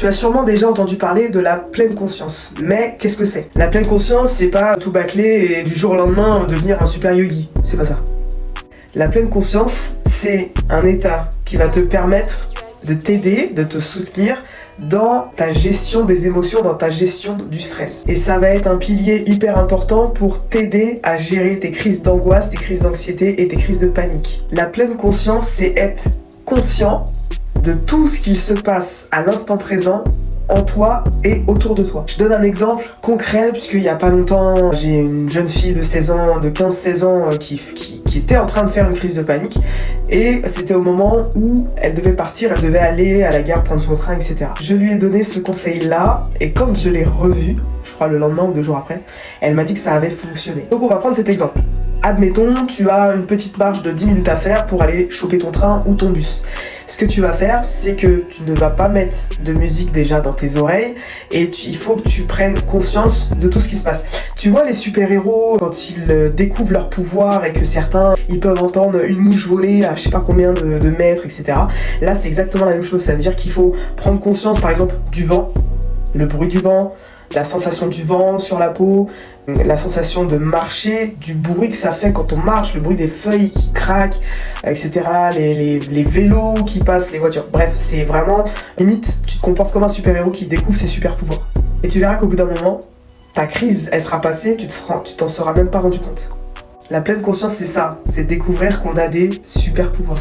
Tu as sûrement déjà entendu parler de la pleine conscience. Mais qu'est-ce que c'est? La pleine conscience, c'est pas tout bâcler et du jour au lendemain devenir un super yogi. C'est pas ça. La pleine conscience, c'est un état qui va te permettre de t'aider, de te soutenir dans ta gestion des émotions, dans ta gestion du stress. Et ça va être un pilier hyper important pour t'aider à gérer tes crises d'angoisse, tes crises d'anxiété et tes crises de panique. La pleine conscience, c'est être conscient de tout ce qu'il se passe à l'instant présent en toi et autour de toi. Je donne un exemple concret, puisqu'il n'y a pas longtemps, j'ai une jeune fille de 16 ans, de 15-16 ans qui était en train de faire une crise de panique, et c'était au moment où elle devait partir, elle devait aller à la gare prendre son train, etc. Je lui ai donné ce conseil-là, et quand je l'ai revu, je crois le lendemain ou 2 jours après, elle m'a dit que ça avait fonctionné. Donc on va prendre cet exemple. Admettons, tu as une petite marche de 10 minutes à faire pour aller choper ton train ou ton bus. Ce que tu vas faire, c'est que tu ne vas pas mettre de musique déjà dans tes oreilles et il faut que tu prennes conscience de tout ce qui se passe. Tu vois les super-héros, quand ils découvrent leur pouvoir et que certains, ils peuvent entendre une mouche voler à je sais pas combien de mètres, etc. Là, c'est exactement la même chose. Ça veut dire qu'il faut prendre conscience, par exemple, du vent, le bruit du vent, la sensation du vent sur la peau, la sensation de marcher, du bruit que ça fait quand on marche, le bruit des feuilles qui craquent, etc. Les vélos qui passent, les voitures. Bref, c'est vraiment limite, tu te comportes comme un super-héros qui découvre ses super-pouvoirs. Et tu verras qu'au bout d'un moment, ta crise, elle sera passée, tu t'en seras même pas rendu compte. La pleine conscience, c'est ça, c'est découvrir qu'on a des super-pouvoirs.